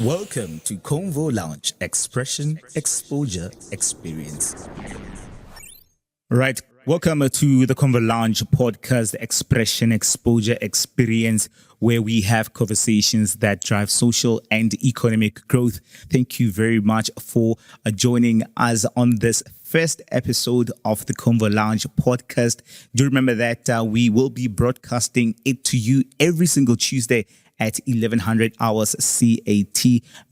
Welcome to Convo Lounge, Expression, Exposure, Experience. Right. Welcome to the Convo Lounge podcast, Expression, Exposure, Experience, where we have conversations that drive social and economic growth. Thank you very much for joining us on this first episode of the Convo Lounge podcast. Do remember that we will be broadcasting it to you every single Tuesday at 1100 hours CAT.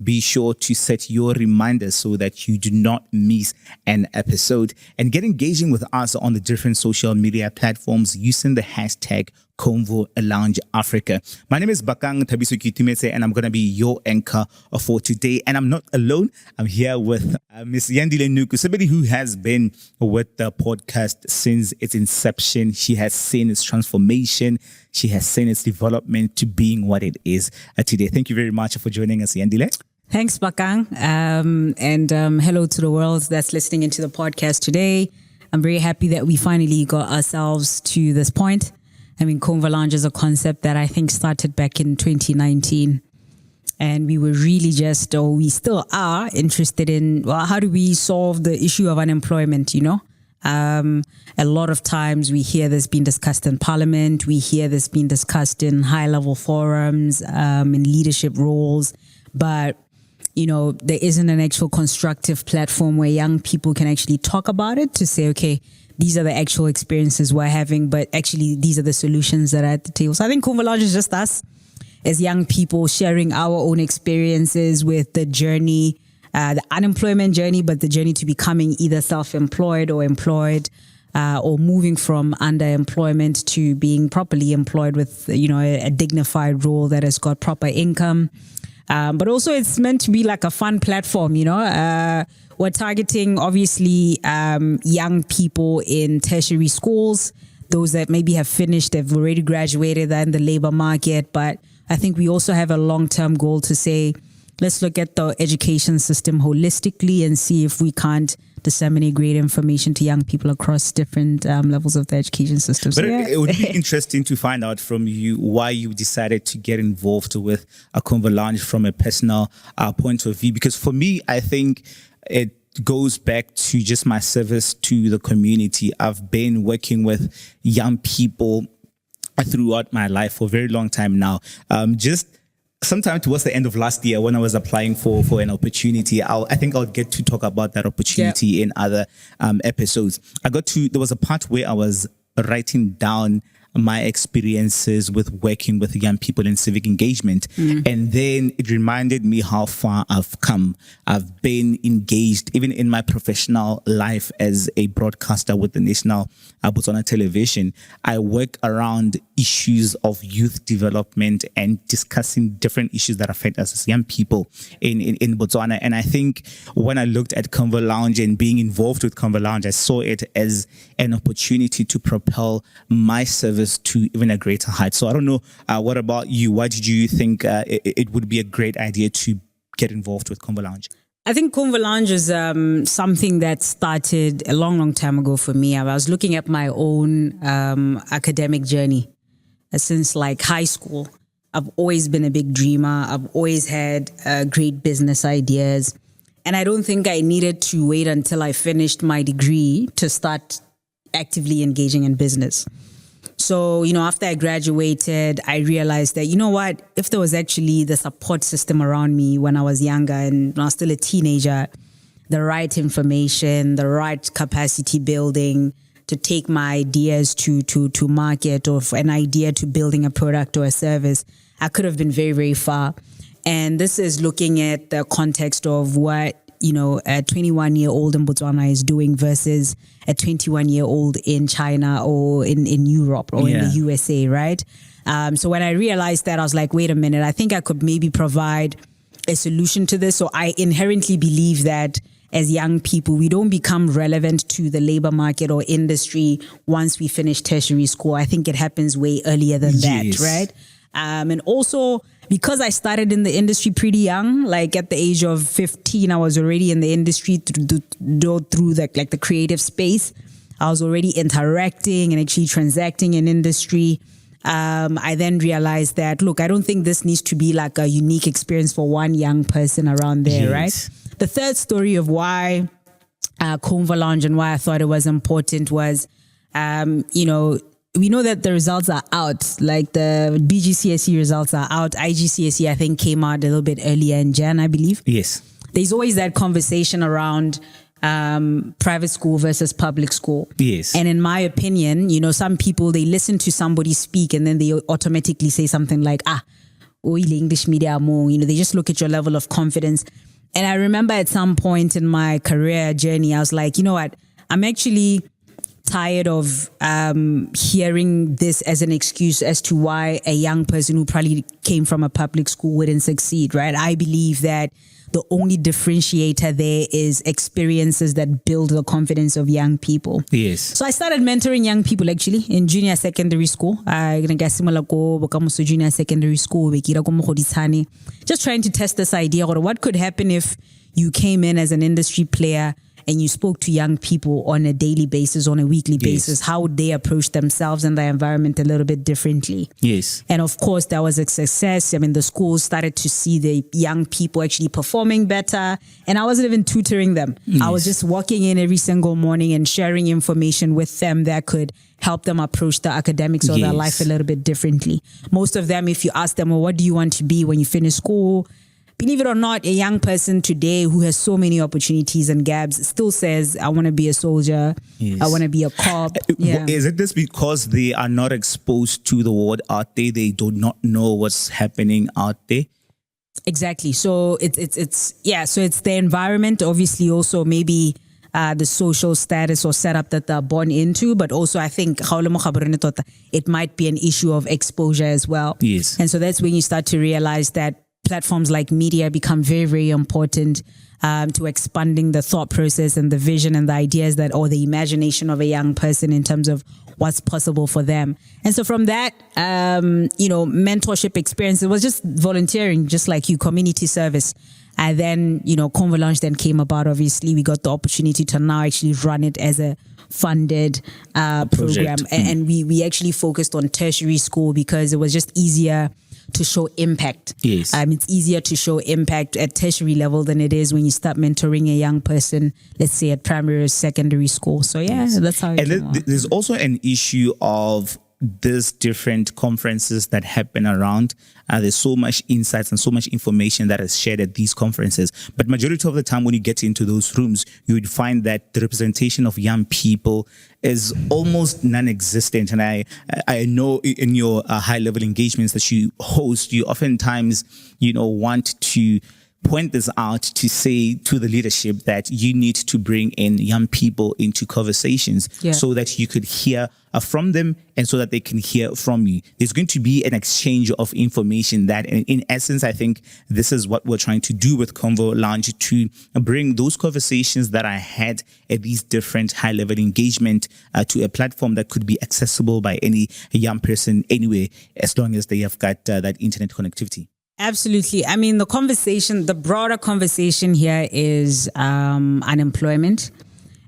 Be sure to set your reminders so that you do not miss an episode, and get engaging with us on the different social media platforms using the hashtag Convo Lounge Africa. My name is Bakang, Thabiso, Keitumetse, and I'm going to be your anchor for today. And I'm not alone. I'm here with Miss Yandile Nuku, somebody who has been with the podcast since its inception. She has seen its transformation. She has seen its development to being what it is today. Thank you very much for joining us, Yandile. Thanks, Bakang. And hello to the world that's listening into the podcast today. I'm very happy that we finally got ourselves to this point. I mean, Convo Lounge is a concept that I think started back in 2019. And we were really we still are interested in, well, how do we solve the issue of unemployment, you know? A lot of times we hear this being discussed in parliament. We hear this being discussed in high-level forums, in leadership roles. But, you know, there isn't an actual constructive platform where young people can actually talk about it to say, okay, these are the actual experiences we're having, but actually these are the solutions that are at the table. So I think Convo Lounge is just us as young people sharing our own experiences with the journey, the unemployment journey, but the journey to becoming either self-employed or employed, or moving from underemployment to being properly employed with, you know, a dignified role that has got proper income. But also it's meant to be like a fun platform, you know. We're targeting, obviously, young people in tertiary schools, those that maybe have finished, they've already graduated, they're in the labor market. But I think we also have a long-term goal to say, let's look at the education system holistically and see if we can't disseminate great information to young people across different levels of the education system. But it would be interesting to find out from you why you decided to get involved with a Convo Lounge from a personal point of view. Because for me, I think it goes back to just my service to the community. I've been working with young people throughout my life for a very long time now. Just sometime towards the end of last year when I was applying for an opportunity, I think I'll get to talk about that opportunity in other episodes. There was a part where I was writing down my experiences with working with young people in civic engagement. And then it reminded me how far I've come. I've been engaged even in my professional life as a broadcaster with the National Botswana Television. I work around issues of youth development and discussing different issues that affect us as young people in Botswana. And I think when I looked at Convo Lounge and being involved with Convo Lounge, I saw it as an opportunity to propel my service to even a greater height. So I don't know, what about you? Why did you think it would be a great idea to get involved with Convo Lounge? I think Convo Lounge is something that started a long, long time ago for me. I was looking at my own academic journey. Since like high school, I've always been a big dreamer. I've always had great business ideas. And I don't think I needed to wait until I finished my degree to start actively engaging in business. So, you know, after I graduated, I realized that, you know what, if there was actually the support system around me when I was younger and when I was still a teenager, the right information, the right capacity building to take my ideas to market, or an idea to building a product or a service, I could have been very, very far. And this is looking at the context of what, you know, a 21-year-old in Botswana is doing versus a 21-year-old in China or in Europe or in the USA, right? So when I realized that, I was like, wait a minute, I think I could maybe provide a solution to this. So I inherently believe that as young people, we don't become relevant to the labor market or industry once we finish tertiary school. I think it happens way earlier than that, right? And also, because I started in the industry pretty young, like at the age of 15, I was already in the industry through the creative space. I was already interacting and actually transacting in industry. I then realized that, look, I don't think this needs to be like a unique experience for one young person around there, right? The third story of why Convo Lounge and why I thought it was important was, we know that the results are out, like the BGCSE results are out. IGCSE, I think, came out a little bit earlier in Jan, I believe. Yes. There's always that conversation around private school versus public school. Yes. And in my opinion, some people, they listen to somebody speak and then they automatically say something like, English media more, they just look at your level of confidence. And I remember at some point in my career journey, I was like, you know what, I'm actually tired of hearing this as an excuse as to why a young person who probably came from a public school wouldn't succeed, right? I believe that the only differentiator there is experiences that build the confidence of young people. Yes. So I started mentoring young people actually in junior secondary school. Junior secondary school, just trying to test this idea or what could happen if you came in as an industry player and you spoke to young people on a daily basis, on a weekly basis. How would they approach themselves and their environment a little bit differently? Yes. And of course, that was a success. I mean, the schools started to see the young people actually performing better. And I wasn't even tutoring them. Yes. I was just walking in every single morning and sharing information with them that could help them approach the academics of their life a little bit differently. Most of them, if you ask them, well, what do you want to be when you finish school? Believe it or not, a young person today who has so many opportunities and gaps still says, I want to be a soldier. Yes. I want to be a cop. Yeah. Is it this because they are not exposed to the world out there? They do not know what's happening out there? Exactly. So so it's the environment, obviously also maybe the social status or setup that they're born into, but also I think it might be an issue of exposure as well. Yes. And so that's when you start to realize that platforms like media become very, very important to expanding the thought process and the vision and the ideas or the imagination of a young person in terms of what's possible for them. And so from that, mentorship experience, it was just volunteering, just like you, community service. And then, Convo Lounge then came about. Obviously, we got the opportunity to now actually run it as a funded program. And we actually focused on tertiary school because it was just easier to show impact. Yes. It's easier to show impact at tertiary level than it is when you start mentoring a young person, let's say at primary or secondary school. So that's how it And there's also an issue of these different conferences that happen around. There's so much insights and so much information that is shared at these conferences. But majority of the time when you get into those rooms, you would find that the representation of young people is almost non-existent. And I know in your high-level engagements that you host, you oftentimes, want to point this out to say to the leadership that you need to bring in young people into conversations so that you could hear from them and so that they can hear from you. There's going to be an exchange of information that in essence, I think this is what we're trying to do with Convo Lounge, to bring those conversations that I had at these different high-level engagement to a platform that could be accessible by any young person anywhere, as long as they have got that internet connectivity. Absolutely. I mean, the broader conversation here is unemployment.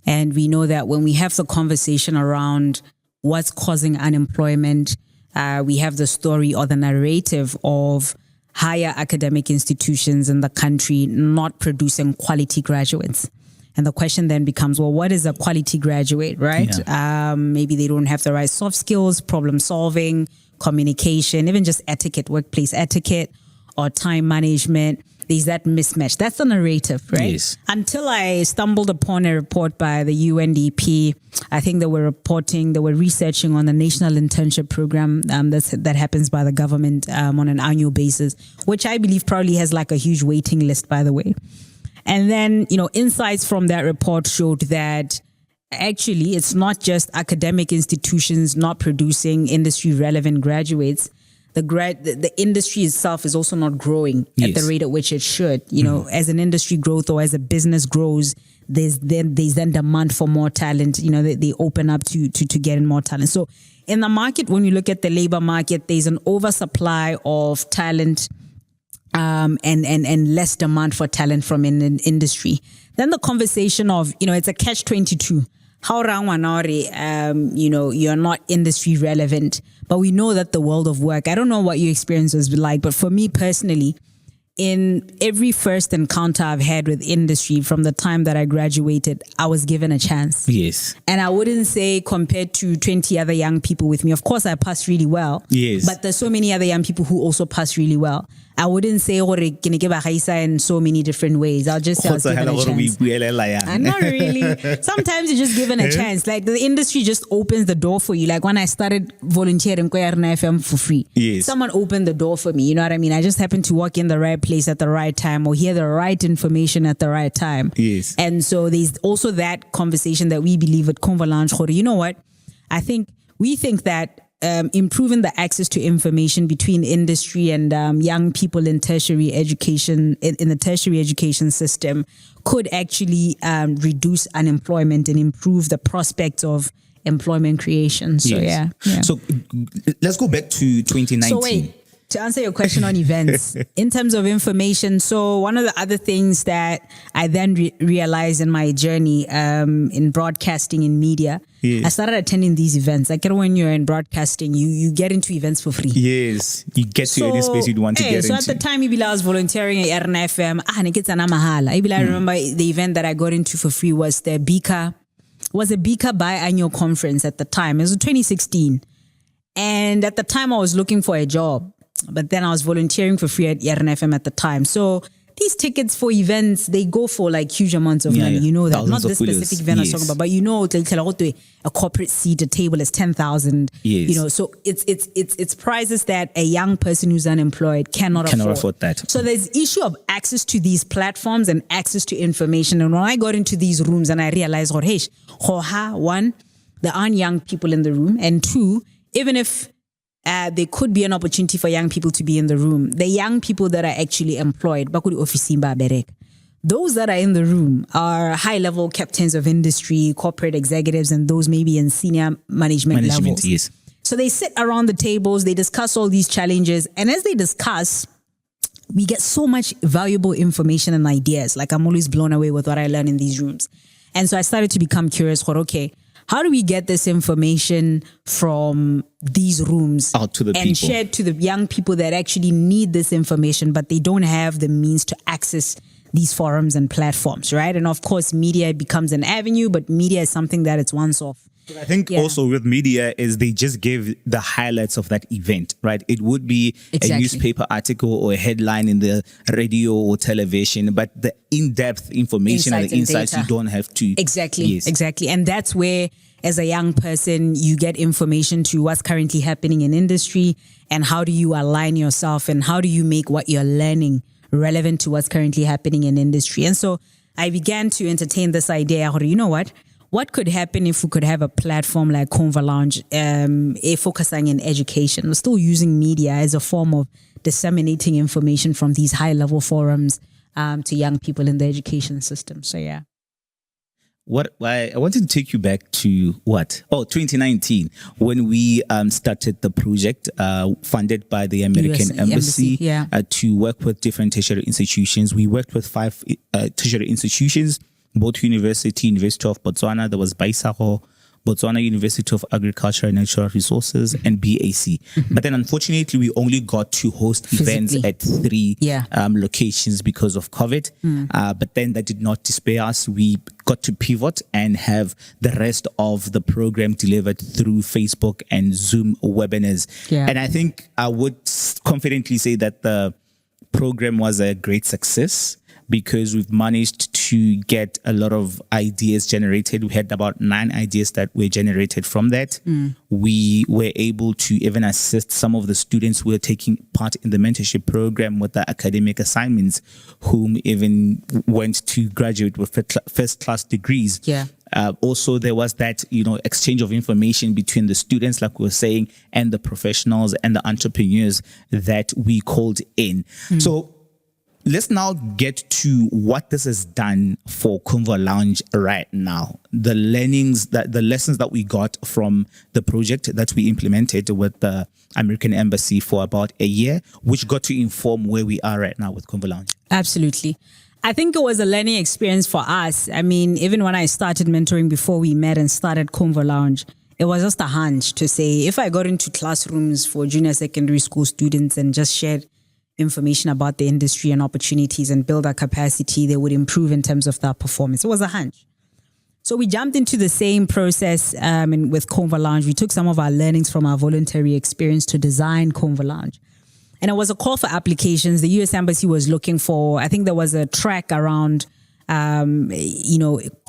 And we know that when we have the conversation around what's causing unemployment, we have the story or the narrative of higher academic institutions in the country not producing quality graduates. And the question then becomes, well, what is a quality graduate, right? Yeah. Maybe they don't have the right soft skills, problem solving, communication, even just etiquette, workplace etiquette, or time management. There's that mismatch. That's the narrative, right? Yes. Until I stumbled upon a report by the UNDP. I think they were researching on the national internship program that happens by the government on an annual basis, which I believe probably has like a huge waiting list, by the way. And then, insights from that report showed that actually it's not just academic institutions not producing industry relevant graduates. The industry itself is also not growing at the rate at which it should. As an industry growth or as a business grows, there's then demand for more talent. They open up to getting more talent. So in the market, when you look at the labor market, there's an oversupply of talent and less demand for talent from an industry. Then the conversation of, it's a catch-22. how you're not industry relevant, but we know that the world of work, I don't know what your experience was like, but for me personally, in every first encounter I've had with industry from the time that I graduated, I was given a chance. Yes. And I wouldn't say compared to 20 other young people with me, of course I passed really well. Yes. But there's so many other young people who also pass really well. I wouldn't say in so many different ways. I'll just say I was given a chance. Not really. Sometimes you're just given a chance. Like the industry just opens the door for you. Like when I started volunteering FM for free, yes, someone opened the door for me. You know what I mean? I just happened to walk in the right place at the right time or hear the right information at the right time. Yes. And so there's also that conversation that we believe at Convalange. You know what? We think that improving the access to information between industry and young people in tertiary education, in the tertiary education system, could actually reduce unemployment and improve the prospects of employment creation. So, yes. yeah. So let's go back to 2019. So wait, to answer your question on events, in terms of information, so one of the other things that I then realized in my journey in broadcasting in media, yes, I started attending these events. Like when you're in broadcasting, you get into events for free. Yes, you get to any space you'd want to get into. So at the time, I was volunteering at RNFM. I remember the event that I got into for free was the Bika biannual conference at the time. It was 2016. And at the time, I was looking for a job. But then I was volunteering for free at RNFM at the time. So these tickets for events, they go for like huge amounts of money. You know that. Thousands Not this specific event I was talking about, but you know, a corporate seat, a table is 10,000. Yes. You know, so it's prizes that a young person who's unemployed cannot afford that. So there's issue of access to these platforms and access to information. And when I got into these rooms and I realized, one, there aren't young people in the room. And two, even if there could be an opportunity for young people to be in the room, the young people that are actually employed, those that are in the room are high-level captains of industry, corporate executives, and those maybe in senior management levels. Yes. So they sit around the tables, they discuss all these challenges, and as they discuss, we get so much valuable information and ideas. Like I'm always blown away with what I learn in these rooms. And so I started to become curious, how do we get this information from these rooms out to the people and share it to the young people that actually need this information, but they don't have the means to access these forums and platforms, right? And of course, media becomes an avenue, but media is something that it's once off. I think also with media is they just give the highlights of that event, right? It would be a newspaper article or a headline in the radio or television, but the in-depth information and the insights you don't have to. Exactly. And that's where, as a young person, you get information to what's currently happening in industry and how do you align yourself and how do you make what you're learning relevant to what's currently happening in industry. And so I began to entertain this idea, you know what could happen if we could have a platform like Convalange, focusing in education? We're still using media as a form of disseminating information from these high-level forums to young people in the education system. So, yeah. I wanted to take you back to 2019, when we started the project funded by the American Embassy to work with different tertiary institutions. We worked with 5 tertiary institutions, both University of Botswana, there was Baisago, Botswana University of Agriculture and Natural Resources, and BAC. Mm-hmm. But then unfortunately, we only got to host events at 3 locations because of COVID. But then that did not despair us. We got to pivot and have the rest of the program delivered through Facebook and Zoom webinars. Yeah. And I think I would confidently say that the program was a great success, because we've managed to get a lot of ideas generated. We had about 9 ideas that were generated from that. We were able to even assist some of the students who were taking part in the mentorship program with the academic assignments, whom even went to graduate with first-class degrees. Yeah. Also, there was that, exchange of information between the students, like we were saying, and the professionals and the entrepreneurs that we called in. So, let's now get to what this has done for Convo Lounge right now. The lessons that we got from the project that we implemented with the American Embassy for about a year, which got to inform where we are right now with Convo Lounge. Absolutely. I think it was a learning experience for us. I mean, even when I started mentoring before we met and started Convo Lounge, it was just a hunch to say, if I got into classrooms for junior secondary school students and just shared information about the industry and opportunities and build our capacity, they would improve in terms of their performance. It was a hunch. So we jumped into the same process and with Convo Lounge. We took some of our learnings from our voluntary experience to design Convo Lounge. And it was a call for applications. The U.S. Embassy was looking for, I think there was a track around,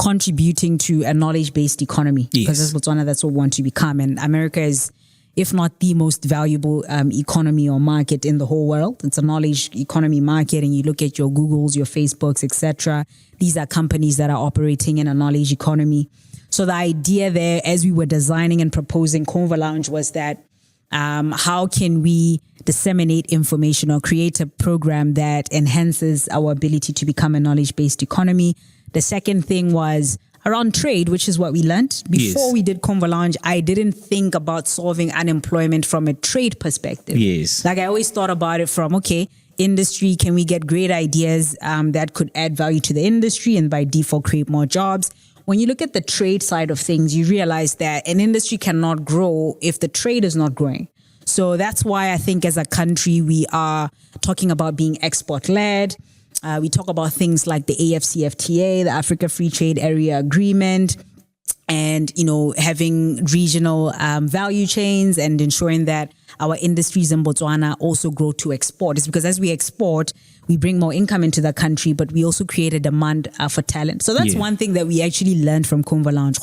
contributing to a knowledge-based economy. Yes. Because that's Botswana, that's what we want to become. And America is, if not the most valuable economy or market in the whole world. It's a knowledge economy market, and you look at your Googles, your Facebooks, etc. These are companies that are operating in a knowledge economy. So the idea there, as we were designing and proposing Convo Lounge, was that how can we disseminate information or create a program that enhances our ability to become a knowledge-based economy? The second thing was around trade, which is what we learned. Before we did Convo Lounge, I didn't think about solving unemployment from a trade perspective. Yes. Like I always thought about it from, okay, industry, can we get great ideas that could add value to the industry and by default create more jobs? When you look at the trade side of things, you realize that an industry cannot grow if the trade is not growing. So that's why I think as a country, we are talking about being export-led. We talk about things like the AFCFTA, the Africa Free Trade Area Agreement, and, having regional value chains and ensuring that our industries in Botswana also grow to export. It's because as we export, we bring more income into the country, but we also create a demand for talent. So that's one thing that we actually learned from Convo Lounge.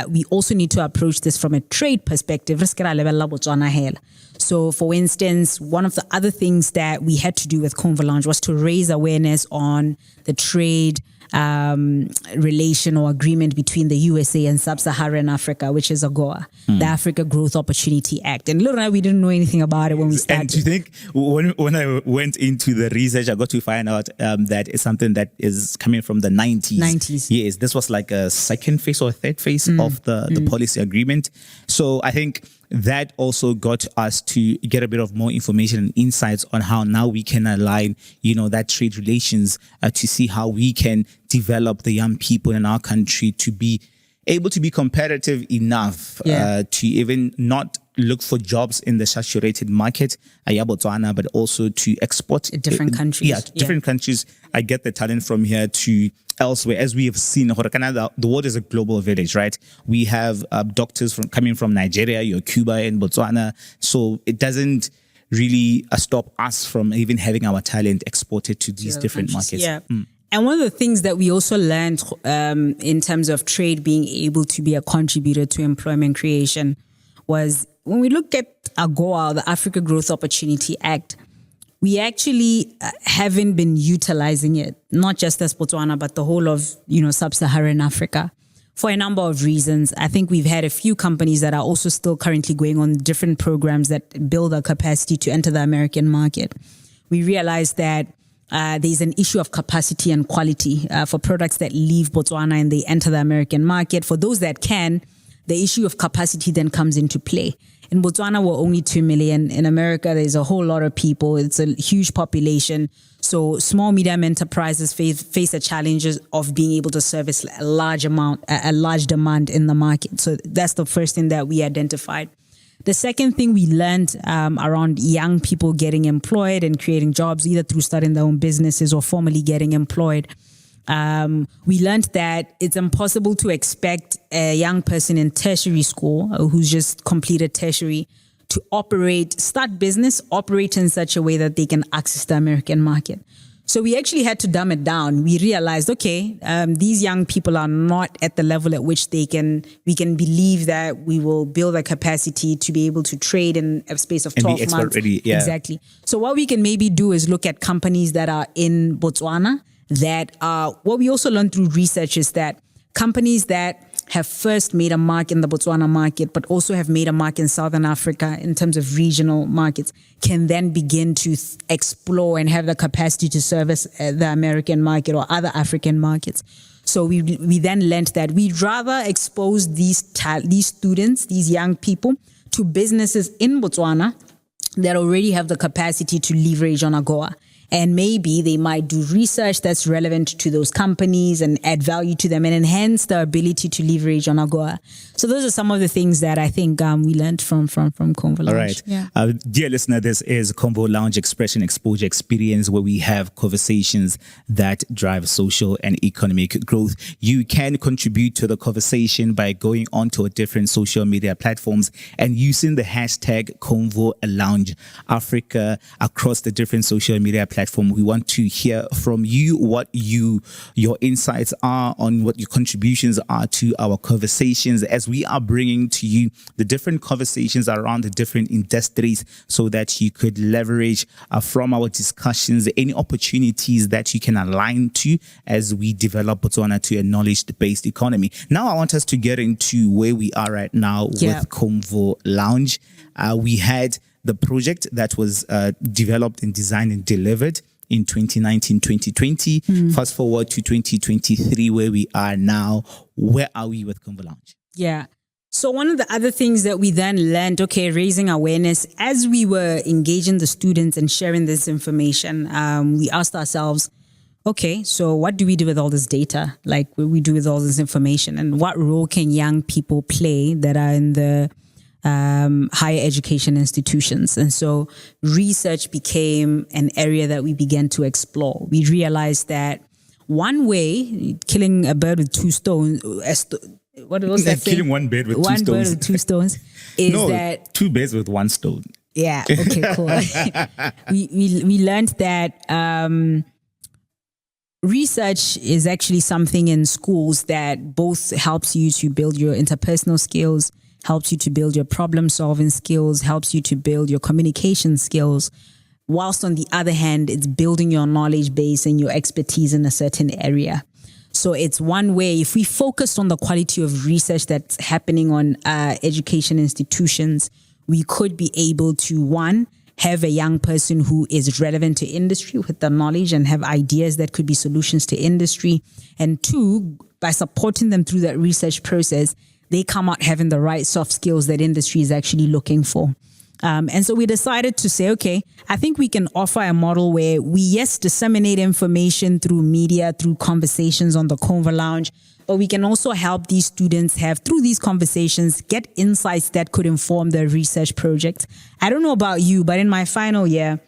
We also need to approach this from a trade perspective. So, for instance, one of the other things that we had to do with Convo Lounge was to raise awareness on the trade relation or agreement between the USA and Sub-Saharan Africa, which is AGOA, the Africa Growth Opportunity Act. And little we didn't know anything about it when we started. And do you think when I went into the research, I got to find out that it's something that is coming from the 90s. Yes, this was like a second phase or third phase of the policy agreement. So I think that also got us to get a bit of more information and insights on how now we can align, that trade relations to see how we can develop the young people in our country to be able to be competitive enough to even not look for jobs in the saturated market, Botswana, but also to export to different countries. Different countries. I get the talent from here to elsewhere. As we have seen, the world is a global village, right? We have doctors coming from Nigeria, Cuba, and Botswana. So it doesn't really stop us from even having our talent exported to these different markets. Yeah. And one of the things that we also learned in terms of trade being able to be a contributor to employment creation was when we look at AGOA, the Africa Growth Opportunity Act, we actually haven't been utilizing it, not just as Botswana, but the whole of, Sub-Saharan Africa for a number of reasons. I think we've had a few companies that are also still currently going on different programs that build our capacity to enter the American market. We realized that there's an issue of capacity and quality for products that leave Botswana and they enter the American market. For those that can, the issue of capacity then comes into play. In Botswana, we're only 2 million. In America, there's a whole lot of people. It's a huge population. So small, medium enterprises face the challenges of being able to service a large demand in the market. So that's the first thing that we identified. The second thing we learned around young people getting employed and creating jobs, either through starting their own businesses or formally getting employed. We learned that it's impossible to expect a young person in tertiary school who's just completed tertiary to start business, operate in such a way that they can access the American market. So we actually had to dumb it down. We realized, these young people are not at the level at which we can believe that we will build a capacity to be able to trade in a space of 12 months. Ready, yeah. Exactly. So what we can maybe do is look at companies that are in Botswana that what we also learned through research is that companies that have first made a mark in the Botswana market, but also have made a mark in Southern Africa in terms of regional markets, can then begin to explore and have the capacity to service the American market or other African markets. So we then learned that we'd rather expose these students, these young people, to businesses in Botswana that already have the capacity to leverage on AGOA. And maybe they might do research that's relevant to those companies and add value to them and enhance the ability to leverage on AGOA. So those are some of the things that I think we learned from Convo Lounge. All right. Yeah. Dear listener, this is Convo Lounge Expression Exposure Experience, where we have conversations that drive social and economic growth. You can contribute to the conversation by going onto our different social media platforms and using the hashtag Convo Lounge Africa across the different social media platform. We want to hear from you what your insights are on what your contributions are to our conversations, as we are bringing to you the different conversations around the different industries, so that you could leverage from our discussions any opportunities that you can align to as we develop Botswana to a knowledge-based economy. Now I want us to get into where we are right now with Convo Lounge. We had the project that was developed and designed and delivered in 2019, 2020. Fast forward to 2023, where we are now. Where are we with Convo Lounge? Yeah. So one of the other things that we then learned, raising awareness, as we were engaging the students and sharing this information, we asked ourselves, so what do we do with all this data? Like, what do we do with all this information? And what role can young people play that are in the higher education institutions? And so research became an area that we began to explore. We realized that one way, killing a bird with two stones, what was that saying? Killing one bird with two stones. One bird with two stones is that... two birds with one stone. Yeah, okay, cool. we learned that research is actually something in schools that both helps you to build your interpersonal skills, helps you to build your problem-solving skills, helps you to build your communication skills, whilst on the other hand, it's building your knowledge base and your expertise in a certain area. So it's one way, if we focused on the quality of research that's happening on education institutions, we could be able to, one, have a young person who is relevant to industry with the knowledge and have ideas that could be solutions to industry. And two, by supporting them through that research process, they come out having the right soft skills that industry is actually looking for. And so we decided to say, I think we can offer a model where we, disseminate information through media, through conversations on the Convo Lounge, but we can also help these students have, through these conversations, get insights that could inform their research project. I don't know about you, but in my final year,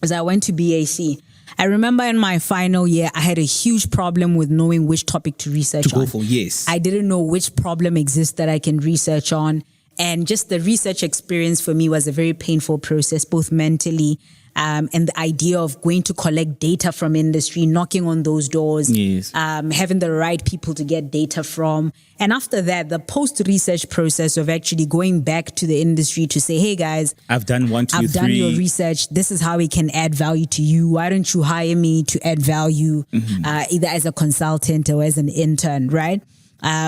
as I went to BAC, I remember in my final year, I had a huge problem with knowing which topic to research on. Go for, yes. I didn't know which problem exists that I can research on. And just the research experience for me was a very painful process, both mentally and the idea of going to collect data from industry, knocking on those doors, having the right people to get data from. And after that, the post-research process of actually going back to the industry to say, hey guys, I've done I've done your research. This is how we can add value to you. Why don't you hire me to add value, either as a consultant or as an intern, right?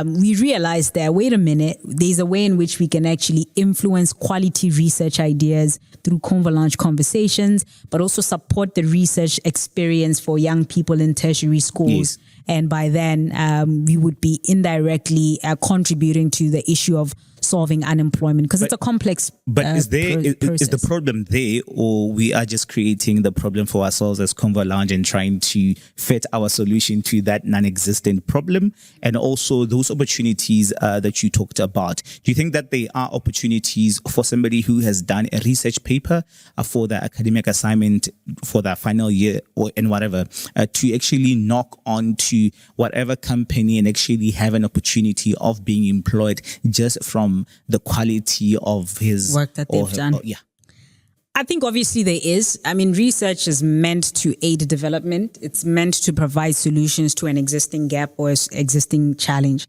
We realized that, wait a minute, there's a way in which we can actually influence quality research ideas through Convo Lounge conversations, but also support the research experience for young people in tertiary schools. Yes. And by then, we would be indirectly contributing to the issue of solving unemployment, because it's a complex But is the problem there, or we are just creating the problem for ourselves as Convo Lounge and trying to fit our solution to that non-existent problem? And also those opportunities that you talked about, do you think that there are opportunities for somebody who has done a research paper for the academic assignment for their final year and whatever, to actually knock on to whatever company and actually have an opportunity of being employed just from the quality of his work that they've done? I think obviously there is. I mean, research is meant to aid development. It's meant to provide solutions to an existing gap or existing challenge.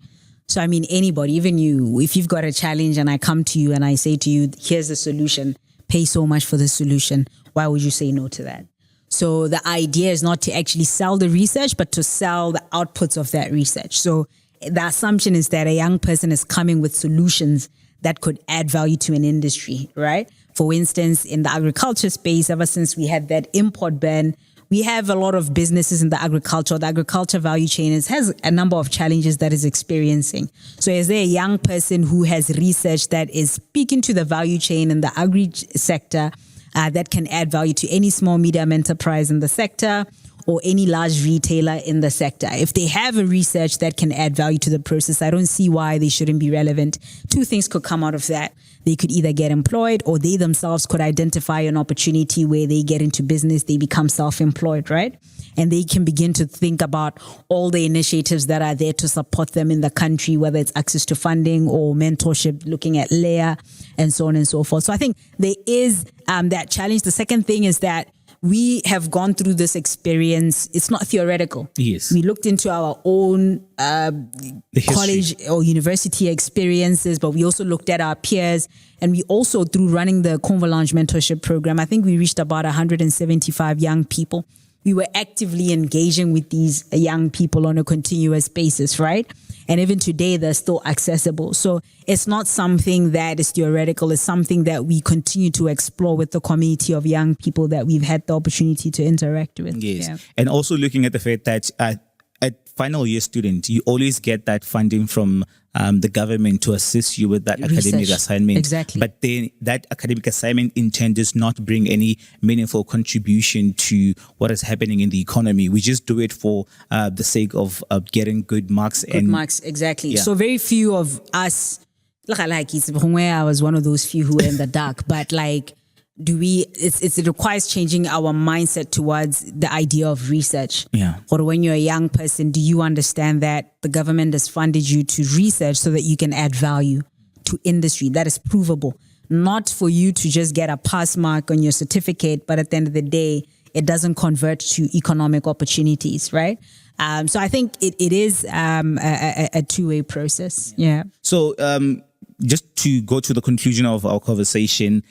So, I mean, anybody, even you, if you've got a challenge and I come to you and I say to you, here's the solution, pay so much for the solution, why would you say no to that? So the idea is not to actually sell the research, but to sell the outputs of that research. So the assumption is that a young person is coming with solutions that could add value to an industry, right? For instance, in the agriculture space, ever since we had that import ban, we have a lot of businesses in the agriculture value chain has a number of challenges that is experiencing. So is there a young person who has research that is speaking to the value chain in the agri sector that can add value to any small medium enterprise in the sector or any large retailer in the sector? If they have a research that can add value to the process, I don't see why they shouldn't be relevant. Two things could come out of that. They could either get employed or they themselves could identify an opportunity where they get into business, they become self-employed, right? And they can begin to think about all the initiatives that are there to support them in the country, whether it's access to funding or mentorship, looking at layer and so on and so forth. So I think there is that challenge. The second thing is that we have gone through this experience. It's not theoretical. Yes. We looked into our own college or university experiences, but we also looked at our peers. And we also, through running the Convalange mentorship program, I think we reached about 175 young people. We were actively engaging with these young people on a continuous basis, right? And even today, they're still accessible. So it's not something that is theoretical. It's something that we continue to explore with the community of young people that we've had the opportunity to interact with. Yes. Yeah. And also looking at the fact that at final year student, you always get that funding from the government to assist you with that academic assignment. Exactly. But then that academic assignment in turn does not bring any meaningful contribution to what is happening in the economy. We just do it for the sake of getting good marks. Good marks, exactly. Yeah. So very few of us, I was one of those few who were in the dark, but it requires changing our mindset towards the idea of research. Yeah. Or when you're a young person, do you understand that the government has funded you to research so that you can add value to industry that is provable? Not for you to just get a pass mark on your certificate, but at the end of the day, it doesn't convert to economic opportunities, right? So I think it is a two-way process. Yeah. So just to go to the conclusion of our conversation,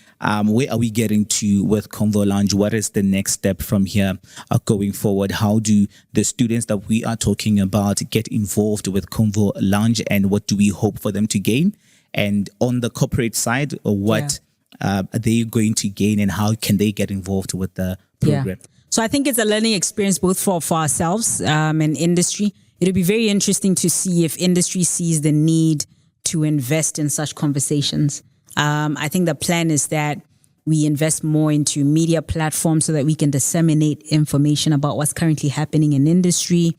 where are we getting to with Convalange? What is the next step from here going forward? How do the students that we are talking about get involved with Convalange, and what do we hope for them to gain? And on the corporate side, what are they going to gain, and how can they get involved with the program? Yeah. So I think it's a learning experience both for ourselves and industry. It'll be very interesting to see if industry sees the need to invest in such conversations. I think the plan is that we invest more into media platforms so that we can disseminate information about what's currently happening in industry,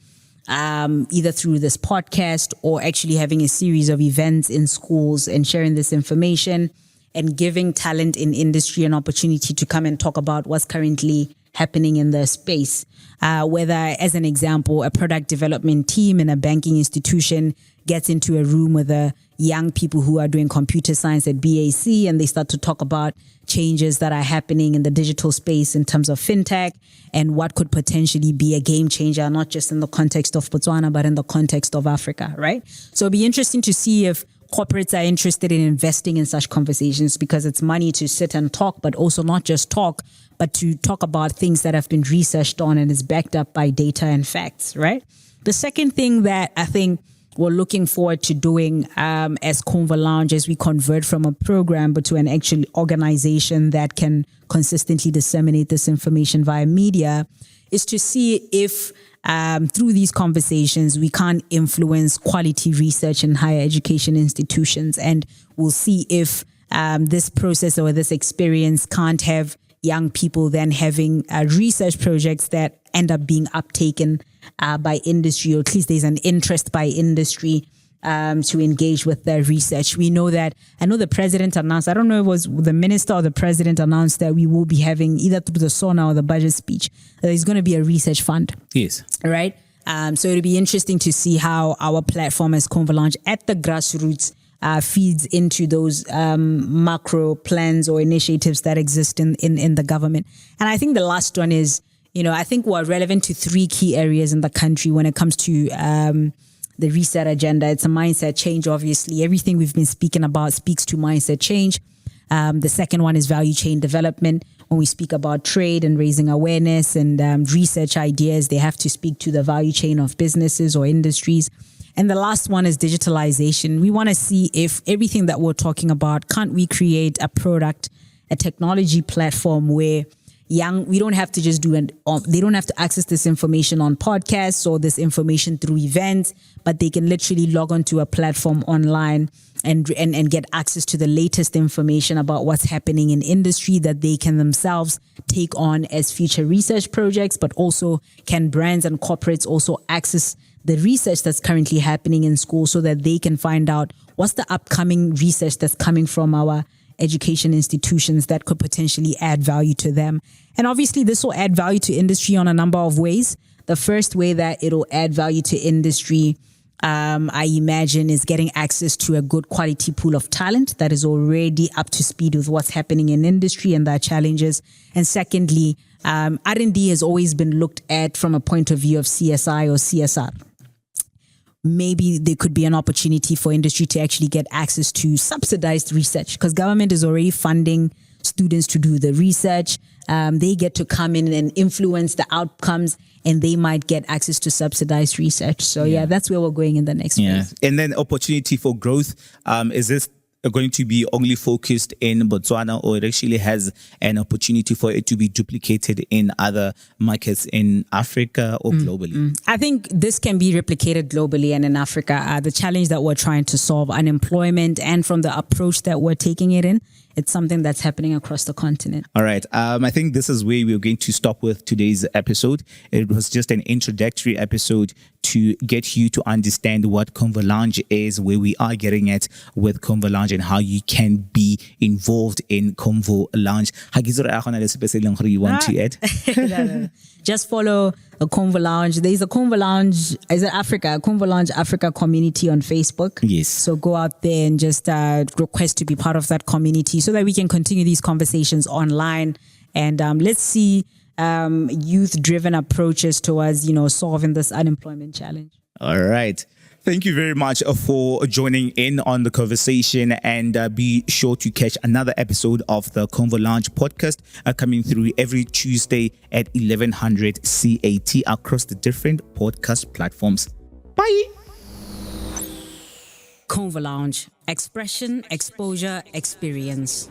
either through this podcast or actually having a series of events in schools and sharing this information and giving talent in industry an opportunity to come and talk about what's currently happening in the space. Whether, as an example, a product development team in a banking institution gets into a room with the young people who are doing computer science at BAC, and they start to talk about changes that are happening in the digital space in terms of fintech and what could potentially be a game changer, not just in the context of Botswana, but in the context of Africa, right? So it'll be interesting to see if corporates are interested in investing in such conversations, because it's money to sit and talk, but also not just talk, but to talk about things that have been researched on and is backed up by data and facts, right? The second thing that I think we're looking forward to doing as Convalange, as we convert from a program but to an actual organization that can consistently disseminate this information via media, is to see if through these conversations we can't influence quality research in higher education institutions. And we'll see if this process or this experience can't have young people then having research projects that end up being uptaken by industry, or at least there's an interest by industry to engage with their research. We know that, I know the president announced, I don't know if it was the minister or the president announced that we will be having, either through the SONA or the budget speech, there's going to be a research fund. Yes. Right? So it'll be interesting to see how our platform as Convalange at the grassroots feeds into those macro plans or initiatives that exist in the government. And I think the last one is, I think we're relevant to three key areas in the country when it comes to the reset agenda. It's a mindset change, obviously. Everything we've been speaking about speaks to mindset change. The second one is value chain development. When we speak about trade and raising awareness and research ideas, they have to speak to the value chain of businesses or industries. And the last one is digitalization. We want to see if everything that we're talking about, can't we create a product, a technology platform where we don't have to just they don't have to access this information on podcasts or this information through events, but they can literally log onto a platform online and get access to the latest information about what's happening in industry that they can themselves take on as future research projects, but also can brands and corporates also access the research that's currently happening in school so that they can find out what's the upcoming research that's coming from our education institutions that could potentially add value to them. And obviously this will add value to industry on a number of ways. The first way that it'll add value to industry, I imagine, is getting access to a good quality pool of talent that is already up to speed with what's happening in industry and their challenges. And secondly, R&D has always been looked at from a point of view of CSI or CSR. Maybe there could be an opportunity for industry to actually get access to subsidized research because government is already funding students to do the research. They get to come in and influence the outcomes, and they might get access to subsidized research. So yeah, that's where we're going in the next phase. And then opportunity for growth. Is this going to be only focused in Botswana, or it actually has an opportunity for it to be duplicated in other markets in Africa or globally? I think this can be replicated globally and in Africa. The challenge that we're trying to solve, unemployment, and from the approach that we're taking it in, it's something that's happening across the continent. All right. I think this is where we're going to stop with today's episode. It was just an introductory episode to get you to understand what Convolange is, where we are getting at with Convolange, and how you can be involved in Convolange. You want to add? No. Just follow a Convolange. There's a Convolange, is it Africa? A Convolange Africa community on Facebook. Yes. So go out there and just request to be part of that community so that we can continue these conversations online. And let's see youth-driven approaches towards, solving this unemployment challenge. All right. Thank you very much for joining in on the conversation, and be sure to catch another episode of the Convolange podcast coming through every Tuesday at 1100 CAT across the different podcast platforms. Bye. Convolange, expression, exposure, experience.